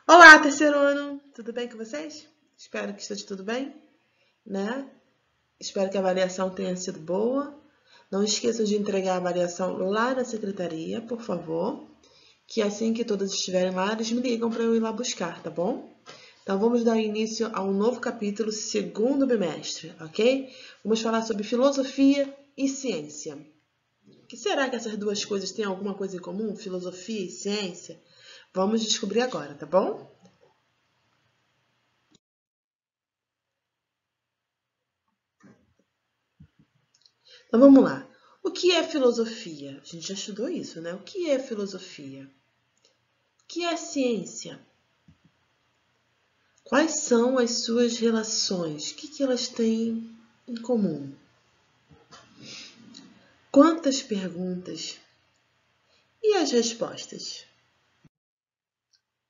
Olá, terceiro ano! Tudo bem com vocês? Espero que esteja tudo bem, né? Espero que a avaliação tenha sido boa. Não esqueçam de entregar a avaliação lá na secretaria, por favor, que assim que todos estiverem lá, eles me ligam para eu ir lá buscar, tá bom? Então, vamos dar início a um novo capítulo, segundo bimestre, ok? Vamos falar sobre filosofia e ciência. Que será que essas duas coisas têm alguma coisa em comum? Filosofia e ciência? Vamos descobrir agora, tá bom? Então vamos lá. O que é filosofia? A gente já estudou isso, né? O que é filosofia? O que é ciência? Quais são as suas relações? O que elas têm em comum? Quantas perguntas? E as respostas?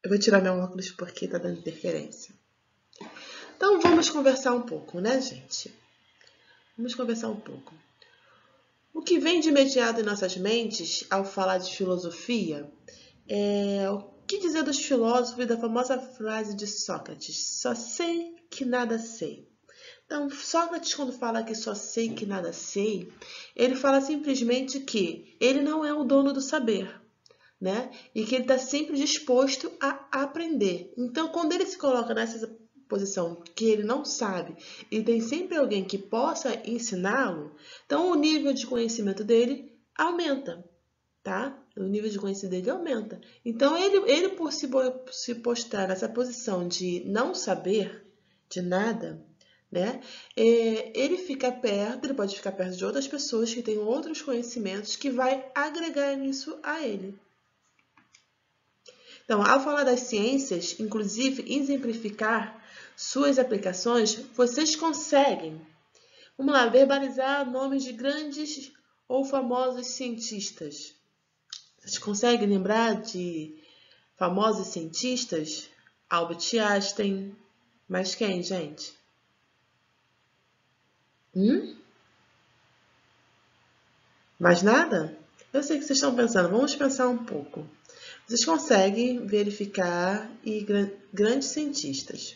Eu vou tirar meu óculos porque está dando interferência. Então vamos conversar um pouco, né, gente? Vamos conversar um pouco. O que vem de imediato em nossas mentes ao falar de filosofia é o que dizer dos filósofos e da famosa frase de Sócrates: só sei que nada sei. Então, Sócrates, quando fala que só sei que nada sei, ele fala simplesmente que ele não é o dono do saber, né? E que ele está sempre disposto a aprender. Então, quando ele se coloca nessa posição que ele não sabe e tem sempre alguém que possa ensiná-lo, então o nível de conhecimento dele aumenta, tá? O nível de conhecimento dele aumenta. Então, ele por se postar nessa posição de não saber de nada, né? Ele fica perto, ele pode ficar perto de outras pessoas que têm outros conhecimentos que vai agregar isso a ele. Então, ao falar das ciências, inclusive exemplificar suas aplicações, vocês conseguem, vamos lá, verbalizar nomes de grandes ou famosos cientistas. Vocês conseguem lembrar de famosos cientistas? Albert Einstein. Mas quem, gente? Mais nada? Eu sei que vocês estão pensando, vamos pensar um pouco. Vocês conseguem verificar grandes cientistas.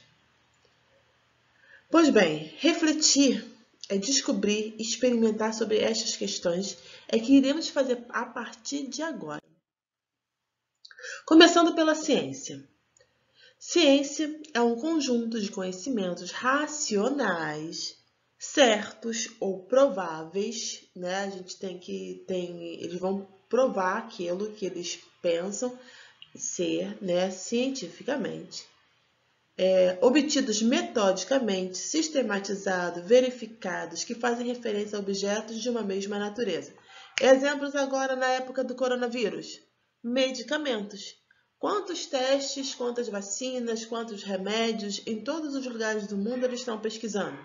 Pois bem, refletir é descobrir e experimentar sobre estas questões é que iremos fazer a partir de agora. Começando pela ciência. Ciência é um conjunto de conhecimentos racionais, certos ou prováveis, né? A gente eles vão provar aquilo que eles pensam ser, né, cientificamente. Obtidos metodicamente, sistematizados, verificados, que fazem referência a objetos de uma mesma natureza. Exemplos agora na época do coronavírus. Medicamentos. Quantos testes, quantas vacinas, quantos remédios em todos os lugares do mundo eles estão pesquisando,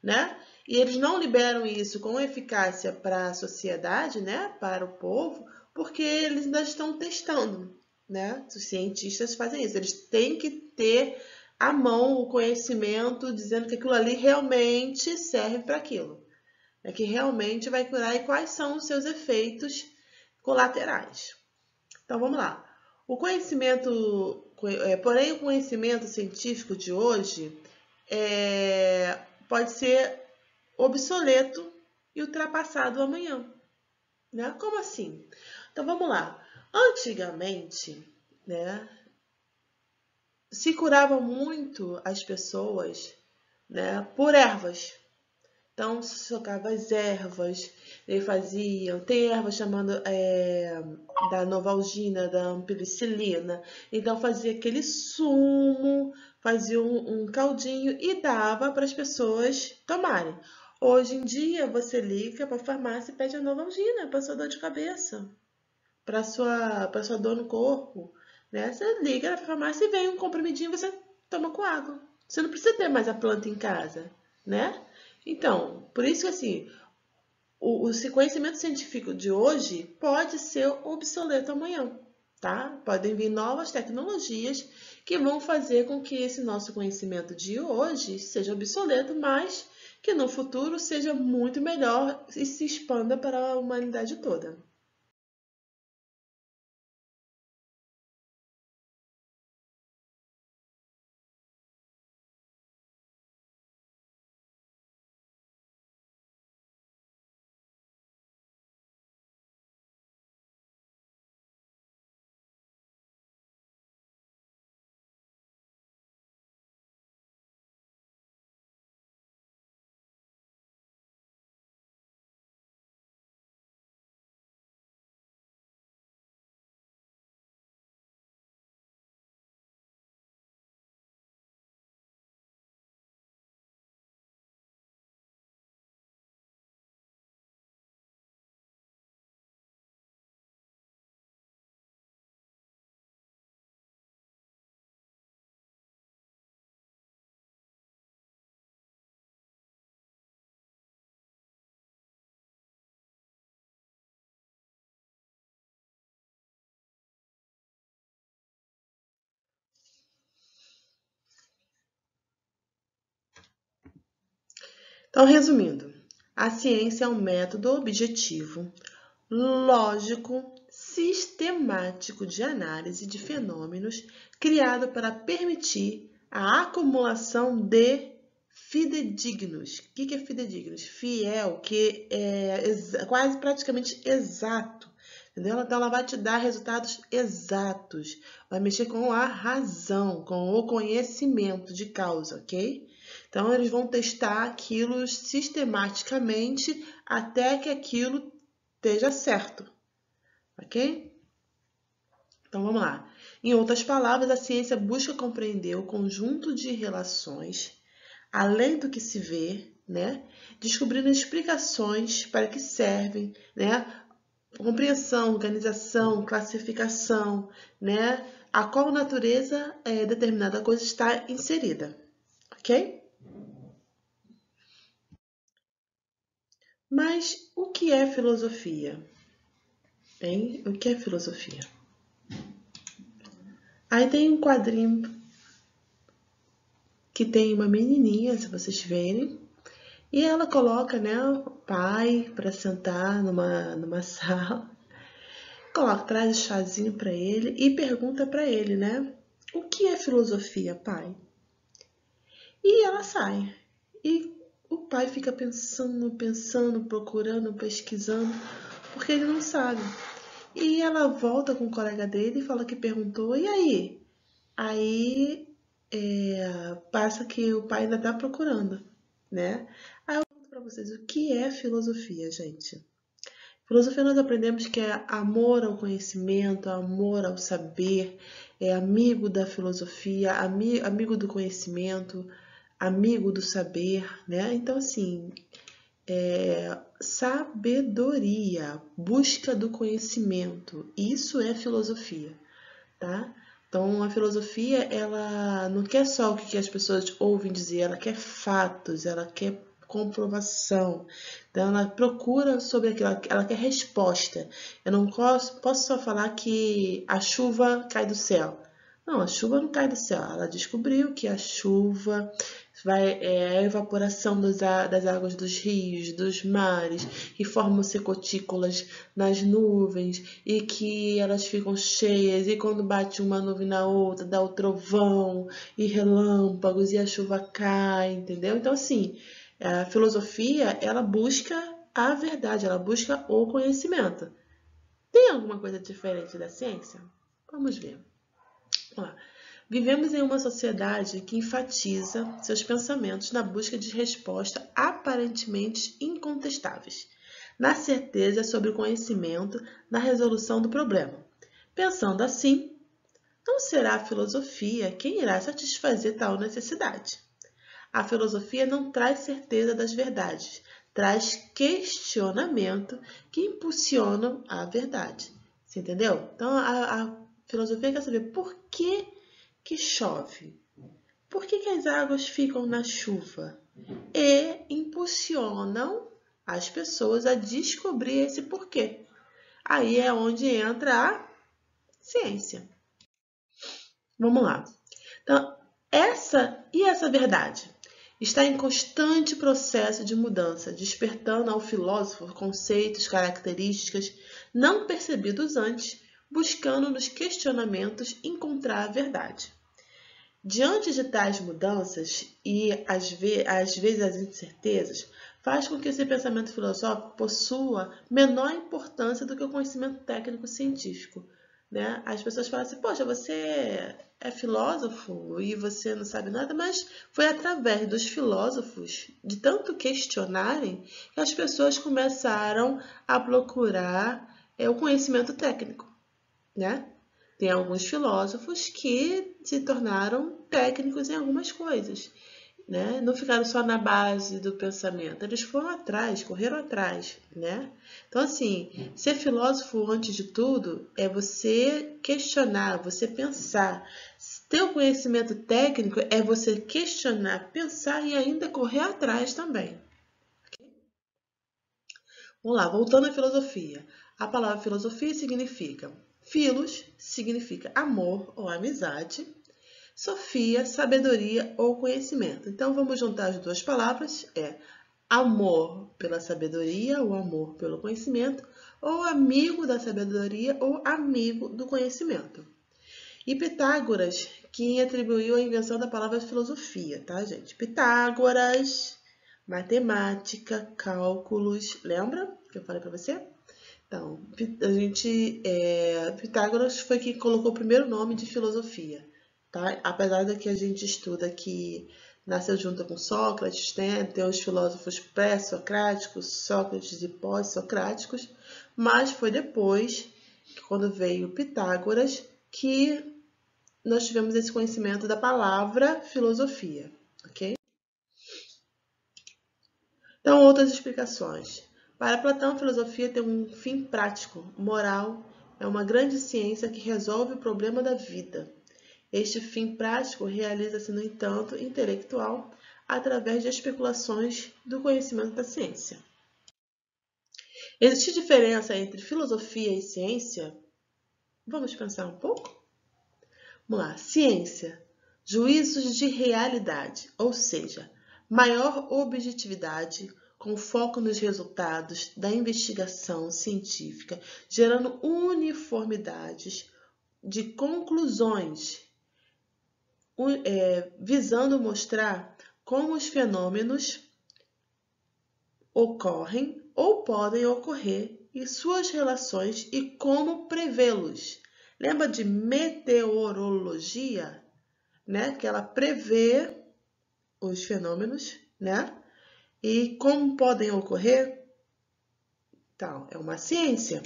né? E eles não liberam isso com eficácia para a sociedade, né? Para o povo, porque eles ainda estão testando, né? Os cientistas fazem isso. Eles têm que ter à mão o conhecimento dizendo que aquilo ali realmente serve para aquilo, é que realmente vai curar e quais são os seus efeitos colaterais. Então vamos lá. O conhecimento, porém o conhecimento científico de hoje pode ser obsoleto e ultrapassado amanhã, né? Como assim? Então vamos lá. Antigamente, né, se curava muito as pessoas, né, por ervas. Então, se socava as ervas, tem ervas chamando da novalgina, da ampicilina. Então, fazia aquele sumo, fazia um caldinho e dava para as pessoas tomarem. Hoje em dia, você liga para a farmácia e pede a novalgina para sua dor de cabeça, para sua dor no corpo, né? Você liga na farmácia e vem um comprimidinho, você toma com água. Você não precisa ter mais a planta em casa, né? Então, por isso que assim, o conhecimento científico de hoje pode ser obsoleto amanhã, tá? Podem vir novas tecnologias que vão fazer com que esse nosso conhecimento de hoje seja obsoleto, mas que no futuro seja muito melhor e se expanda para a humanidade toda. Então, resumindo, a ciência é um método objetivo, lógico, sistemático de análise de fenômenos criado para permitir a acumulação de fidedignos. O que é fidedignos? Fiel, que é quase praticamente exato. Entendeu? Então, ela vai te dar resultados exatos. Vai mexer com a razão, com o conhecimento de causa, ok? Então, eles vão testar aquilo sistematicamente até que aquilo esteja certo, ok? Então, vamos lá. Em outras palavras, a ciência busca compreender o conjunto de relações, além do que se vê, né? Descobrindo explicações para que servem, né? Compreensão, organização, classificação, né? A qual natureza determinada coisa está inserida, ok? Mas o que é filosofia? Hein? O que é filosofia? Aí tem um quadrinho que tem uma menininha, se vocês verem, e ela coloca, né, o pai para sentar numa sala, coloca, traz o chazinho para ele e pergunta para ele, né, o que é filosofia, pai? E ela sai. E o pai fica pensando, procurando, pesquisando, porque ele não sabe. E ela volta com o colega dele e fala que perguntou, e aí? Aí passa que o pai ainda está procurando, né? Aí eu pergunto para vocês, o que é filosofia, gente? Filosofia nós aprendemos que é amor ao conhecimento, amor ao saber, é amigo da filosofia, amigo do conhecimento, amigo do saber, né? Então, assim, sabedoria, busca do conhecimento, isso é filosofia, tá? Então, a filosofia, ela não quer só o que as pessoas ouvem dizer, ela quer fatos, ela quer comprovação. Então, ela procura sobre aquilo, ela quer resposta. Eu não posso só falar que a chuva cai do céu. Não, a chuva não cai do céu. Ela descobriu que a chuva é a evaporação das águas dos rios, dos mares, que formam secotículas nas nuvens e que elas ficam cheias e quando bate uma nuvem na outra dá o trovão e relâmpagos e a chuva cai, entendeu? Então, assim, a filosofia, ela busca a verdade, ela busca o conhecimento. Tem alguma coisa diferente da ciência? Vamos ver. Vamos lá. Vivemos em uma sociedade que enfatiza seus pensamentos na busca de respostas aparentemente incontestáveis, na certeza sobre o conhecimento, na resolução do problema. Pensando assim, não será a filosofia quem irá satisfazer tal necessidade. A filosofia não traz certeza das verdades, traz questionamento que impulsionam a verdade. Você entendeu? Então, a filosofia quer saber por que chove, por que as águas ficam na chuva e impulsionam as pessoas a descobrir esse porquê. Aí é onde entra a ciência. Vamos lá. Então, essa verdade está em constante processo de mudança, despertando ao filósofo conceitos, características não percebidos antes, buscando nos questionamentos encontrar a verdade. Diante de tais mudanças e, às vezes, as incertezas, faz com que esse pensamento filosófico possua menor importância do que o conhecimento técnico-científico. Né? As pessoas falam assim, poxa, você é filósofo e você não sabe nada, mas foi através dos filósofos, de tanto questionarem, que as pessoas começaram a procurar o conhecimento técnico, né? Tem alguns filósofos que se tornaram técnicos em algumas coisas, né? Não ficaram só na base do pensamento, eles foram atrás, correram atrás, né? Então, assim, ser filósofo, antes de tudo, é você questionar, você pensar. Ter o conhecimento técnico é você questionar, pensar e ainda correr atrás também. Vamos lá, voltando à filosofia. A palavra filosofia significa philos, significa amor ou amizade. Sofia, sabedoria ou conhecimento. Então, vamos juntar as duas palavras. amor pela sabedoria, ou amor pelo conhecimento, ou amigo da sabedoria, ou amigo do conhecimento. E Pitágoras, que atribuiu a invenção da palavra filosofia, tá, gente? Pitágoras, matemática, cálculos, lembra que eu falei para você? Então, Pitágoras foi quem colocou o primeiro nome de filosofia, tá? Apesar de que a gente estuda que nasceu junto com Sócrates, né? Tem os filósofos pré-socráticos, Sócrates e pós-socráticos, mas foi depois, quando veio Pitágoras, que nós tivemos esse conhecimento da palavra filosofia, ok? Então, outras explicações. Para Platão, a filosofia tem um fim prático, moral, é uma grande ciência que resolve o problema da vida. Este fim prático realiza-se, no entanto, intelectual, através de especulações do conhecimento da ciência. Existe diferença entre filosofia e ciência? Vamos pensar um pouco? Vamos lá. Ciência, juízos de realidade, ou seja, maior objetividade com foco nos resultados da investigação científica, gerando uniformidades de conclusões, visando mostrar como os fenômenos ocorrem ou podem ocorrer e suas relações e como prevê-los. Lembra de meteorologia, né? Que ela prevê os fenômenos, né? E como podem ocorrer? Então, é uma ciência.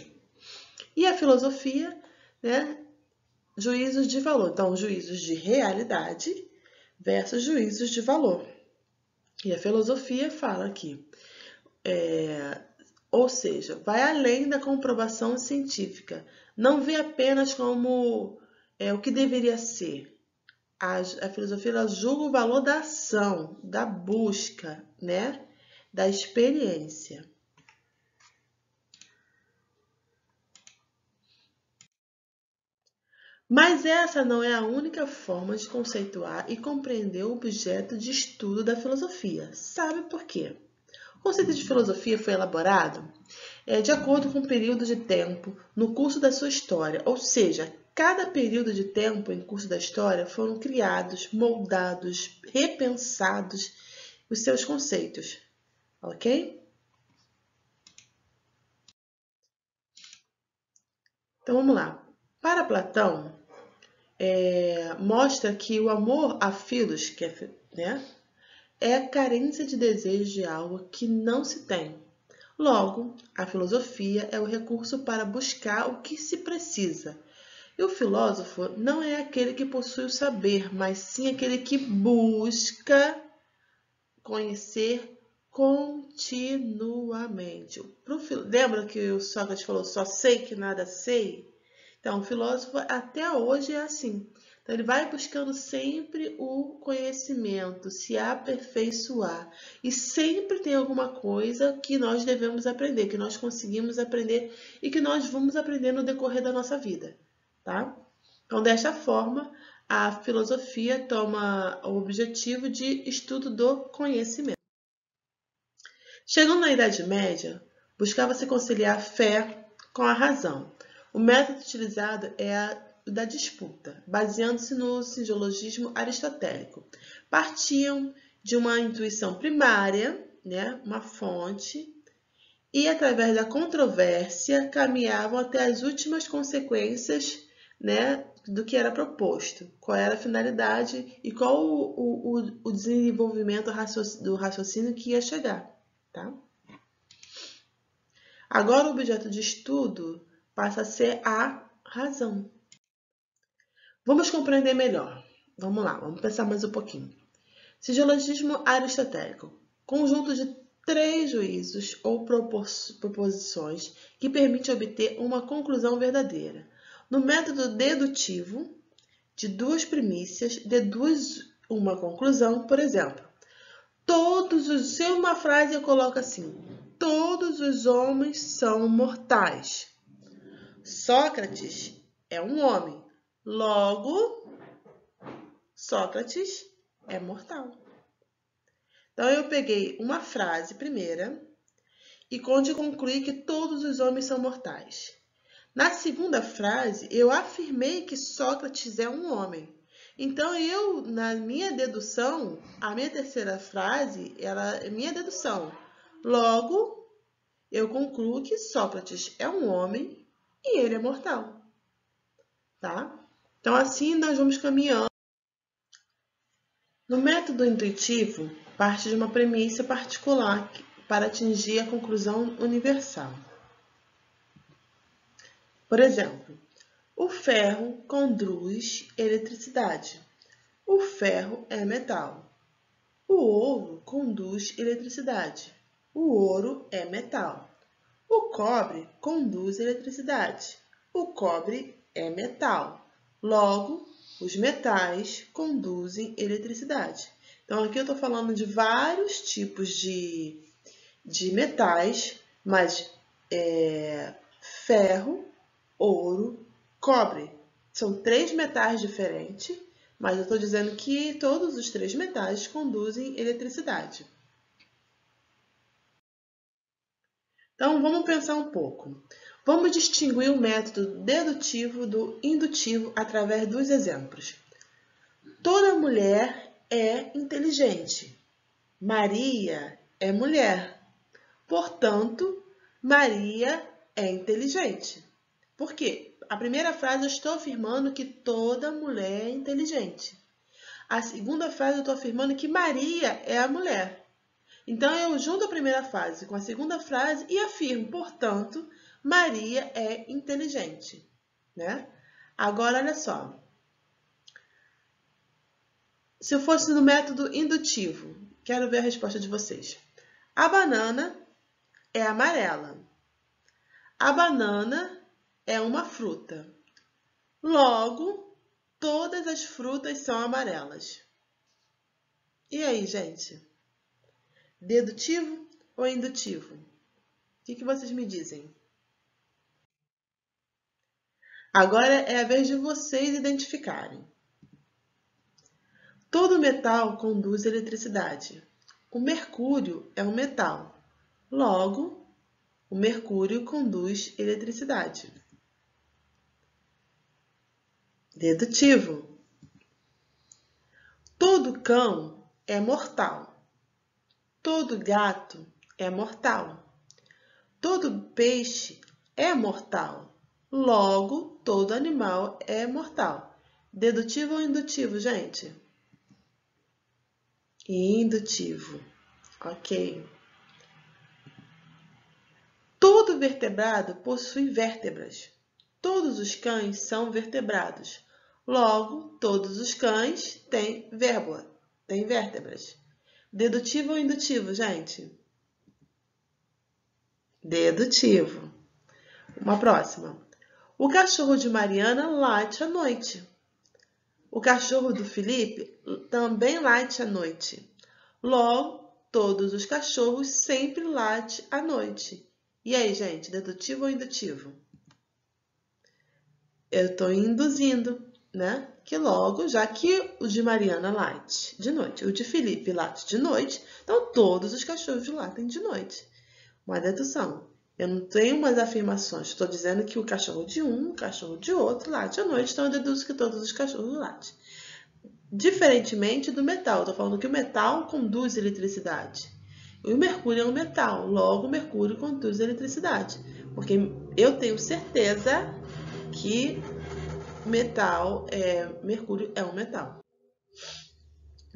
E a filosofia, né? Juízos de valor. Então, juízos de realidade versus juízos de valor. E a filosofia fala aqui, ou seja, vai além da comprovação científica. Não vê apenas como o que deveria ser. A filosofia ela julga o valor da ação, da busca, né? Da experiência. Mas essa não é a única forma de conceituar e compreender o objeto de estudo da filosofia. Sabe por quê? O conceito de filosofia foi elaborado de acordo com o período de tempo no curso da sua história, ou seja, cada período de tempo em curso da história foram criados, moldados, repensados os seus conceitos, ok? Então vamos lá. Para Platão, mostra que o amor a filos, né, é a carência de desejo de algo que não se tem. Logo, a filosofia é o recurso para buscar o que se precisa. E o filósofo não é aquele que possui o saber, mas sim aquele que busca conhecer continuamente. Lembra que o Sócrates falou, só sei que nada sei? Então, o filósofo até hoje é assim. Então, ele vai buscando sempre o conhecimento, se aperfeiçoar. E sempre tem alguma coisa que nós devemos aprender, que nós conseguimos aprender e que nós vamos aprender no decorrer da nossa vida, tá? Então, desta forma, a filosofia toma o objetivo de estudo do conhecimento. Chegando na Idade Média, buscava-se conciliar a fé com a razão. O método utilizado é o da disputa, baseando-se no silogismo aristotélico. Partiam de uma intuição primária, né, uma fonte, e através da controvérsia caminhavam até as últimas consequências, né, do que era proposto, qual era a finalidade e qual o desenvolvimento do raciocínio que ia chegar. Tá? Agora o objeto de estudo passa a ser a razão. Vamos compreender melhor. Vamos lá, vamos pensar mais um pouquinho. Silogismo aristotélico. Conjunto de 3 juízos ou proposições que permite obter uma conclusão verdadeira. No método dedutivo, de 2 primícias, deduz uma conclusão, por exemplo. Se uma frase eu coloco assim, todos os homens são mortais. Sócrates é um homem. Logo, Sócrates é mortal. Então, eu peguei uma frase primeira e onde concluí que todos os homens são mortais. Na segunda frase, eu afirmei que Sócrates é um homem. Então, na minha dedução, a minha terceira frase, ela é minha dedução. Logo, eu concluo que Sócrates é um homem e ele é mortal. Tá? Então, assim nós vamos caminhando. No método intuitivo, parte de uma premissa particular para atingir a conclusão universal. Por exemplo, o ferro conduz eletricidade. O ferro é metal. O ouro conduz eletricidade. O ouro é metal. O cobre conduz eletricidade. O cobre é metal. Logo, os metais conduzem eletricidade. Então, aqui eu estou falando de vários tipos de metais, mas ferro, ouro, cobre. São 3 metais diferentes, mas eu estou dizendo que todos os 3 metais conduzem eletricidade. Então, vamos pensar um pouco. Vamos distinguir o método dedutivo do indutivo através dos exemplos. Toda mulher é inteligente. Maria é mulher. Portanto, Maria é inteligente. Por quê? A primeira frase eu estou afirmando que toda mulher é inteligente. A segunda frase eu estou afirmando que Maria é a mulher. Então, eu junto a primeira frase com a segunda frase e afirmo, portanto, Maria é inteligente. Né? Agora, olha só. Se eu fosse no método indutivo, quero ver a resposta de vocês. A banana é amarela. A banana é uma fruta. Logo, todas as frutas são amarelas. E aí, gente? Dedutivo ou indutivo? O que vocês me dizem? Agora é a vez de vocês identificarem. Todo metal conduz eletricidade. O mercúrio é um metal. Logo, o mercúrio conduz eletricidade. Dedutivo. Todo cão é mortal. Todo gato é mortal. Todo peixe é mortal. Logo, todo animal é mortal. Dedutivo ou indutivo, gente? Indutivo. Ok. Todo vertebrado possui vértebras. Todos os cães são vertebrados. Logo, todos os cães têm vértebras. Dedutivo ou indutivo, gente? Dedutivo. Uma próxima. O cachorro de Mariana late à noite. O cachorro do Felipe também late à noite. Logo, todos os cachorros sempre latem à noite. E aí, gente, dedutivo ou indutivo? Eu estou induzindo, né? Que logo, já que o de Mariana late de noite, o de Felipe late de noite, então todos os cachorros latem de noite. Uma dedução. Eu não tenho umas afirmações. Estou dizendo que o cachorro de um, o cachorro de outro late à noite, então eu deduzo que todos os cachorros latem. Diferentemente do metal. Estou falando que o metal conduz eletricidade. E o mercúrio é um metal. Logo, o mercúrio conduz eletricidade. Porque eu tenho certeza que mercúrio é um metal.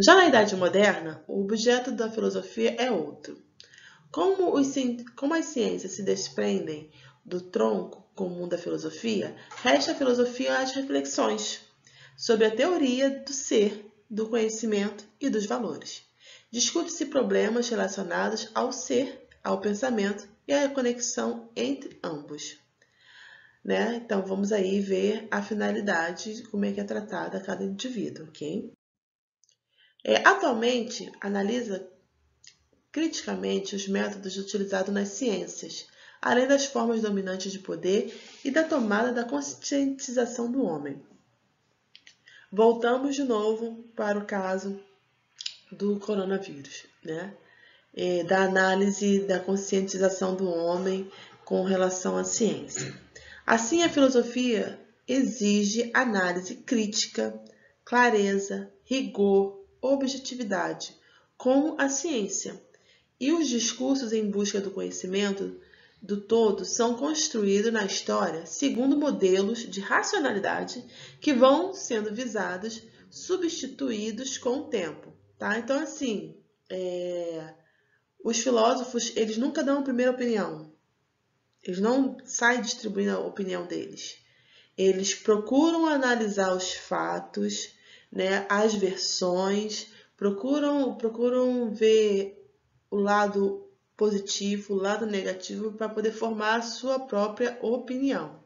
Já na Idade Moderna, o objeto da filosofia é outro. Como as ciências se desprendem do tronco comum da filosofia, resta a filosofia às reflexões sobre a teoria do ser, do conhecimento e dos valores. Discute-se problemas relacionados ao ser, ao pensamento e à conexão entre ambos. Né? Então, vamos aí ver a finalidade, como é que é tratada cada indivíduo, ok? Atualmente, analisa criticamente os métodos utilizados nas ciências, além das formas dominantes de poder e da tomada da conscientização do homem. Voltamos de novo para o caso do coronavírus, né? da análise da conscientização do homem com relação à ciência. Assim, a filosofia exige análise crítica, clareza, rigor, objetividade, como a ciência. E os discursos em busca do conhecimento do todo são construídos na história segundo modelos de racionalidade que vão sendo visados, substituídos com o tempo. Tá? Então, assim, os filósofos, eles nunca dão a primeira opinião. Eles não saem distribuindo a opinião deles. Eles procuram analisar os fatos, né, as versões, procuram ver o lado positivo, o lado negativo, para poder formar a sua própria opinião.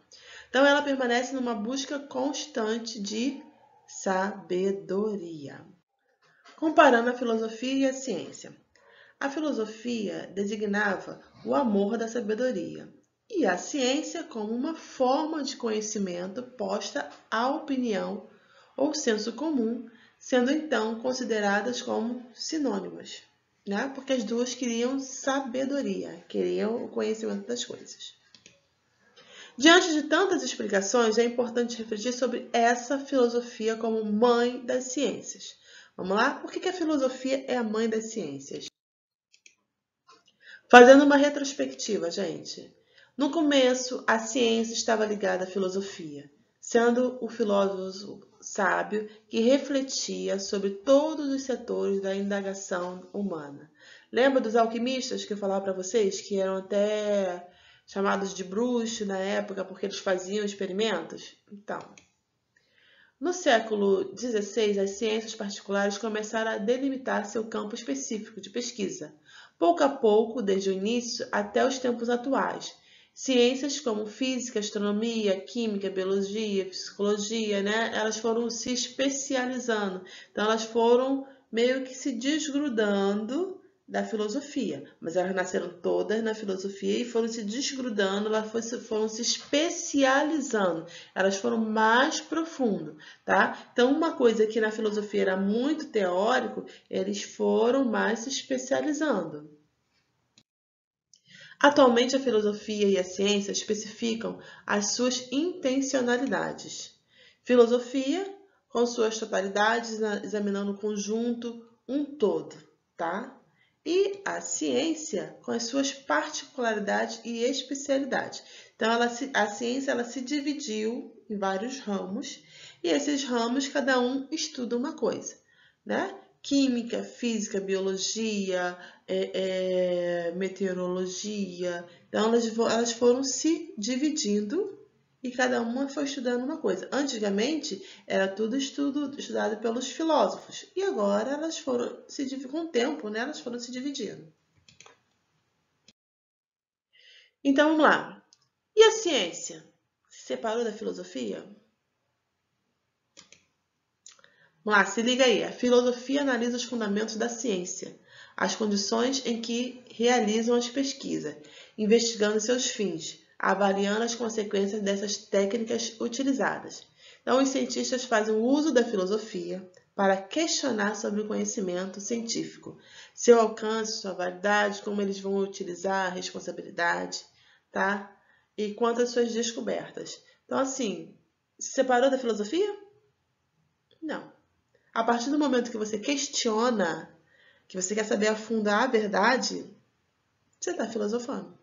Então, ela permanece numa busca constante de sabedoria. Comparando a filosofia e a ciência. A filosofia designava o amor da sabedoria e a ciência como uma forma de conhecimento posta à opinião ou senso comum, sendo então consideradas como sinônimas, né? Porque as duas queriam sabedoria, queriam o conhecimento das coisas. Diante de tantas explicações, é importante refletir sobre essa filosofia como mãe das ciências. Vamos lá? Por que a filosofia é a mãe das ciências? Fazendo uma retrospectiva, gente. No começo, a ciência estava ligada à filosofia, sendo o filósofo sábio que refletia sobre todos os setores da indagação humana. Lembra dos alquimistas que eu falava para vocês, que eram até chamados de bruxos na época porque eles faziam experimentos? Então, no século XVI, as ciências particulares começaram a delimitar seu campo específico de pesquisa, pouco a pouco, desde o início até os tempos atuais. Ciências como física, astronomia, química, biologia, psicologia, né? Elas foram se especializando. Então, elas foram meio que se desgrudando da filosofia, mas elas nasceram todas na filosofia e foram se desgrudando, elas foram se especializando, elas foram mais profundo, tá? Então, uma coisa que na filosofia era muito teórico, eles foram mais se especializando. Atualmente, a filosofia e a ciência especificam as suas intencionalidades. Filosofia, com suas totalidades, examinando o conjunto, um todo, tá? E a ciência, com as suas particularidades e especialidades. Então, a ciência ela se dividiu em vários ramos, e esses ramos, cada um estuda uma coisa, né? Química, física, biologia, meteorologia. Então, elas foram se dividindo e cada uma foi estudando uma coisa. Antigamente, era tudo estudado pelos filósofos. E agora, elas foram se dividindo com o tempo, né? Elas foram se dividindo. Então, vamos lá. E a ciência? Se separou da filosofia? Vamos lá, se liga aí. A filosofia analisa os fundamentos da ciência, as condições em que realizam as pesquisas, investigando seus fins, avaliando as consequências dessas técnicas utilizadas. Então, os cientistas fazem uso da filosofia para questionar sobre o conhecimento científico, seu alcance, sua validade, como eles vão utilizar, a responsabilidade, tá? E quanto às suas descobertas. Então, assim, se separou da filosofia? Não. A partir do momento que você questiona, que você quer saber afundar a verdade, você está filosofando.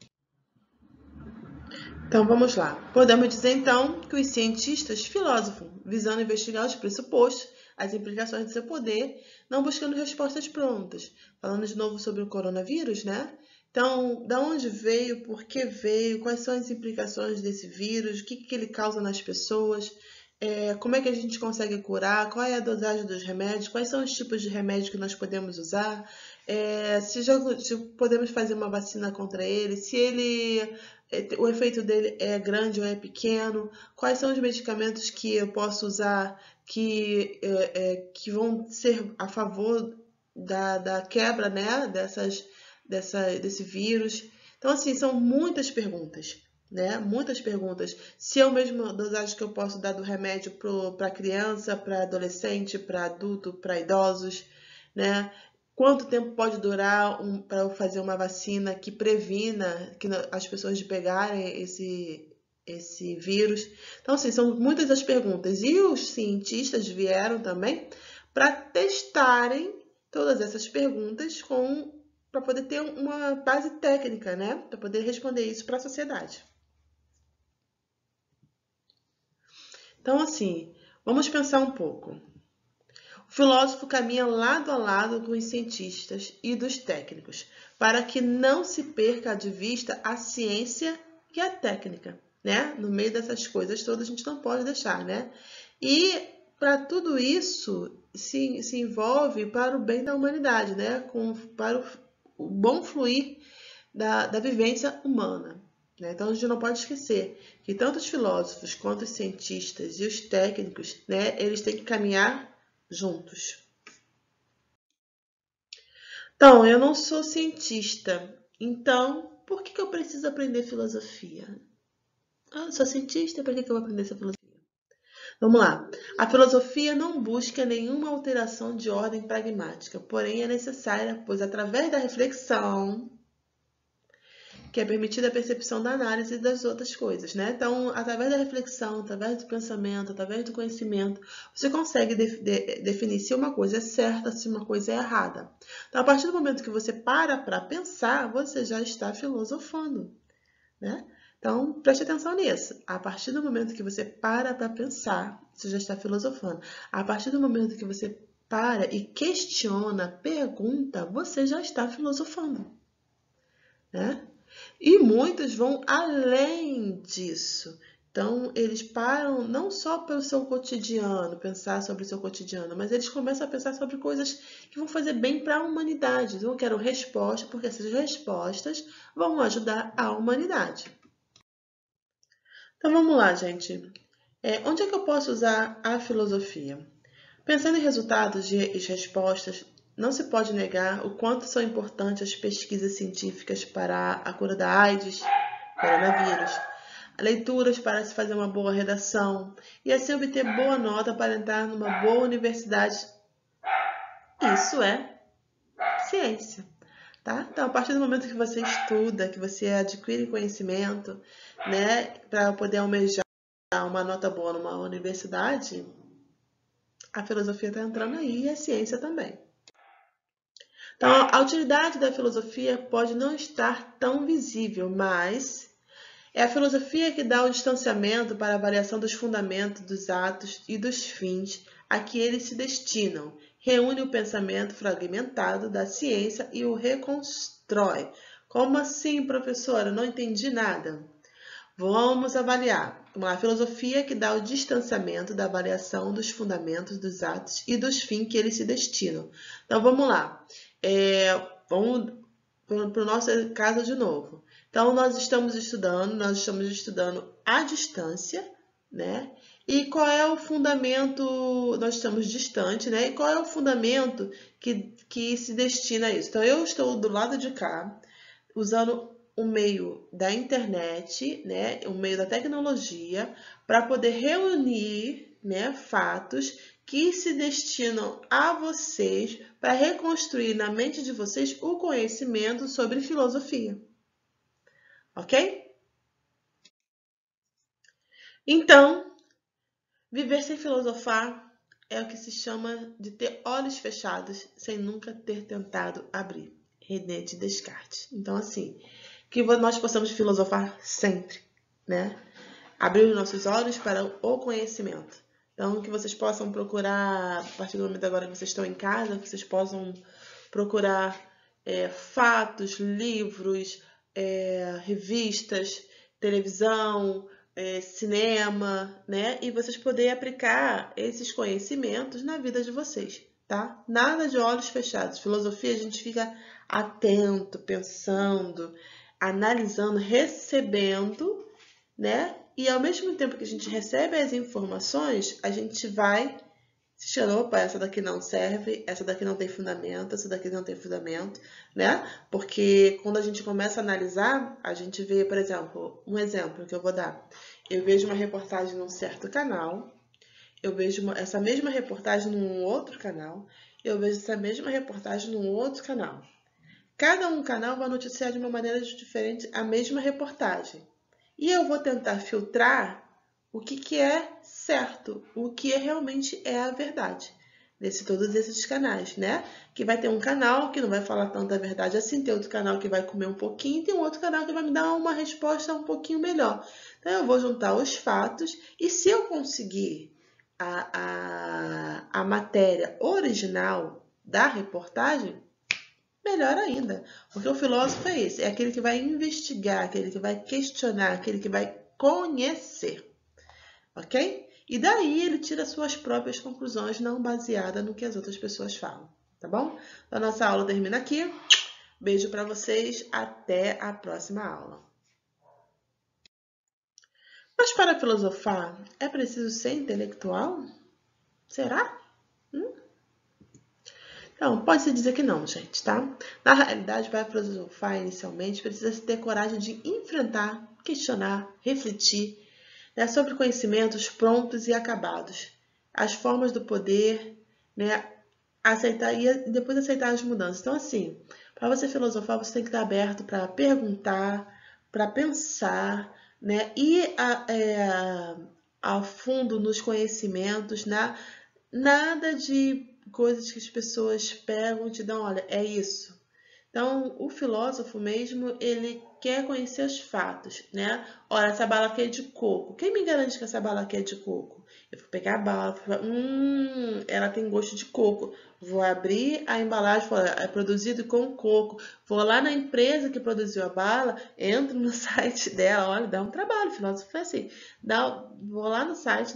Então vamos lá. Podemos dizer então que os cientistas filosofam, visando investigar os pressupostos, as implicações do seu poder, não buscando respostas prontas. Falando de novo sobre o coronavírus, né? Então, da onde veio, por que veio, quais são as implicações desse vírus, o que ele causa nas pessoas, como é que a gente consegue curar, qual é a dosagem dos remédios, quais são os tipos de remédio que nós podemos usar, se podemos fazer uma vacina contra ele, se o efeito dele é grande ou é pequeno, quais são os medicamentos que eu posso usar que vão ser a favor da quebra, né, desse vírus. Então, assim, são muitas perguntas. Né? Muitas perguntas. Se é o mesmo dosagem que eu posso dar do remédio para criança, para adolescente, para adulto, para idosos, né? quanto tempo pode durar para fazer uma vacina que previna as pessoas de pegarem esse vírus. Então, assim, são muitas as perguntas. E os cientistas vieram também para testarem todas essas perguntas para poder ter uma base técnica, né? Para poder responder isso para a sociedade. Então, assim, vamos pensar um pouco. O filósofo caminha lado a lado com os cientistas e dos técnicos, para que não se perca de vista a ciência e a técnica, né? No meio dessas coisas todas a gente não pode deixar, né? E para tudo isso se envolve para o bem da humanidade, né? Para o bom fluir da vivência humana. Né? Então a gente não pode esquecer que tanto os filósofos quanto os cientistas e os técnicos, né, eles têm que caminhar juntos. Então, eu não sou cientista, então por que eu preciso aprender filosofia? Ah, eu sou cientista, para que eu vou aprender essa filosofia? Vamos lá. A filosofia não busca nenhuma alteração de ordem pragmática, porém é necessária, pois através da reflexão, que é permitida a percepção da análise das outras coisas, né? Então, através da reflexão, através do pensamento, através do conhecimento, você consegue definir se uma coisa é certa, se uma coisa é errada. Então, a partir do momento que você para pensar, você já está filosofando, né? Então, preste atenção nisso. A partir do momento que você para pensar, você já está filosofando. A partir do momento que você para e questiona, pergunta, você já está filosofando, né? E muitos vão além disso. Então, eles param não só pelo seu cotidiano, pensar sobre o seu cotidiano, mas eles começam a pensar sobre coisas que vão fazer bem para a humanidade. Então, eu quero resposta, porque essas respostas vão ajudar a humanidade. Então, vamos lá, gente. Onde é que eu posso usar a filosofia? Pensando em resultados e respostas, não se pode negar o quanto são importantes as pesquisas científicas para a cura da AIDS, coronavírus, leituras para se fazer uma boa redação e assim obter boa nota para entrar numa boa universidade. Isso é ciência, tá? Então, a partir do momento que você estuda, que você adquire conhecimento, né, para poder almejar uma nota boa numa universidade, a filosofia está entrando aí e a ciência também. Então, a utilidade da filosofia pode não estar tão visível, mas é a filosofia que dá o distanciamento para a avaliação dos fundamentos, dos atos e dos fins a que eles se destinam, reúne o pensamento fragmentado da ciência e o reconstrói. Como assim, professora? Não entendi nada. Vamos avaliar. Uma filosofia que dá o distanciamento da avaliação dos fundamentos, dos atos e dos fins que eles se destinam. Então, vamos lá. Vamos para o nosso caso de novo. Então, nós estamos estudando à distância, né? E qual é o fundamento, nós estamos distante, né? E qual é o fundamento que se destina a isso? Então, eu estou do lado de cá, usando o meio da internet, né? O meio da tecnologia, para poder reunir, né, fatos que se destinam a vocês para reconstruir na mente de vocês o conhecimento sobre filosofia. Ok? Então, viver sem filosofar é o que se chama de ter olhos fechados sem nunca ter tentado abrir. René de Descartes. Então, assim, que nós possamos filosofar sempre, né? Abrir os nossos olhos para o conhecimento. Então, que vocês possam procurar, a partir do momento agora que vocês estão em casa, que vocês possam procurar fatos, livros, revistas, televisão, cinema, né? E vocês poderem aplicar esses conhecimentos na vida de vocês, tá? Nada de olhos fechados. Filosofia, a gente fica atento, pensando, analisando, recebendo, né? E ao mesmo tempo que a gente recebe as informações, a gente vai se achando, opa, essa daqui não serve, essa daqui não tem fundamento, essa daqui não tem fundamento, né? Porque quando a gente começa a analisar, a gente vê, por exemplo, um exemplo que eu vou dar. Eu vejo uma reportagem num certo canal, eu vejo essa mesma reportagem num outro canal, eu vejo essa mesma reportagem num outro canal. Cada um canal vai noticiar de uma maneira diferente a mesma reportagem. E eu vou tentar filtrar o que é certo, o que realmente é a verdade. Todos esses canais, né? Que vai ter um canal que não vai falar tanta verdade assim, tem outro canal que vai comer um pouquinho, tem um outro canal que vai me dar uma resposta um pouquinho melhor. Então, eu vou juntar os fatos e se eu conseguir a matéria original da reportagem, melhor ainda, porque o filósofo é esse, é aquele que vai investigar, aquele que vai questionar, aquele que vai conhecer, ok? E daí ele tira suas próprias conclusões, não baseada no que as outras pessoas falam, tá bom? Então, a nossa aula termina aqui. Beijo para vocês, até a próxima aula. Mas para filosofar, é preciso ser intelectual? Será? Então, pode-se dizer que não, gente, tá? Na realidade, para filosofar inicialmente, precisa se ter coragem de enfrentar, questionar, refletir, né, sobre conhecimentos prontos e acabados, as formas do poder, né, aceitar e depois aceitar as mudanças. Então, assim, para você filosofar, você tem que estar aberto para perguntar, para pensar, né, ir a fundo nos conhecimentos, né? Nada de coisas que as pessoas pegam e te dão, olha, é isso. Então, o filósofo mesmo, ele quer conhecer os fatos, né? Olha, essa bala aqui é de coco. Quem me garante que essa bala aqui é de coco? Eu vou pegar a bala, vou falar, ela tem gosto de coco. Vou abrir a embalagem, falar, é produzido com coco. Vou lá na empresa que produziu a bala, entro no site dela, olha, dá um trabalho, o filósofo é assim. Vou lá no site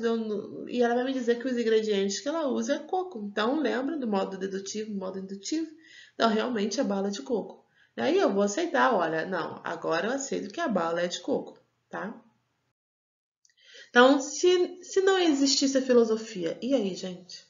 e ela vai me dizer que os ingredientes que ela usa é coco. Então, lembra do modo dedutivo, modo indutivo? Então, realmente é bala de coco. Aí eu vou aceitar, olha, não, agora eu aceito que a bala é de coco, tá? Então, se não existisse a filosofia, e aí, gente?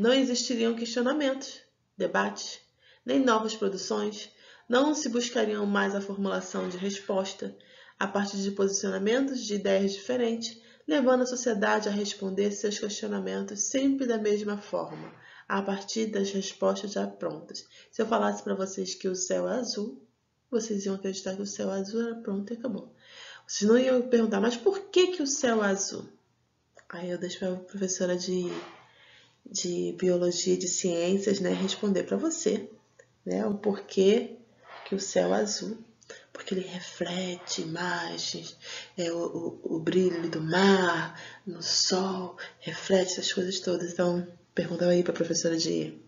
Não existiriam questionamentos, debates, nem novas produções, não se buscariam mais a formulação de resposta a partir de posicionamentos de ideias diferentes, levando a sociedade a responder seus questionamentos sempre da mesma forma, a partir das respostas já prontas. Se eu falasse para vocês que o céu é azul, vocês iam acreditar que o céu azul era pronto e acabou. Vocês não iam perguntar, mas por que o céu é azul? Aí eu deixo para a professora de biologia e de ciências, né, responder para você, né, o porquê que o céu é azul. Porque ele reflete imagens, o brilho do mar, no sol, reflete essas coisas todas. Então, pergunta aí para a professora de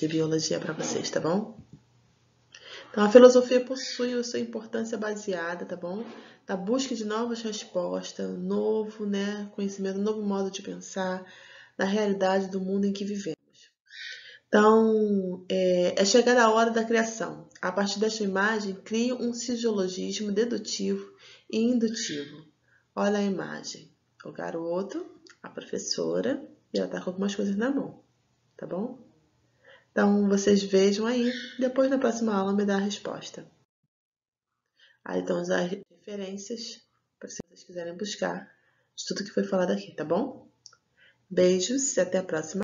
biologia para vocês, tá bom? Então, a filosofia possui a sua importância baseada, tá bom? Da busca de novas respostas, novo, né, conhecimento, novo modo de pensar, na realidade do mundo em que vivemos. Então, é chegada a hora da criação. A partir desta imagem, cria um silogismo dedutivo e indutivo. Olha a imagem. O garoto, a professora, e ela está com algumas coisas na mão, tá bom? Então, vocês vejam aí, depois na próxima aula me dá a resposta. Aí estão as referências, para se vocês quiserem buscar de tudo que foi falado aqui, tá bom? Beijos e até a próxima.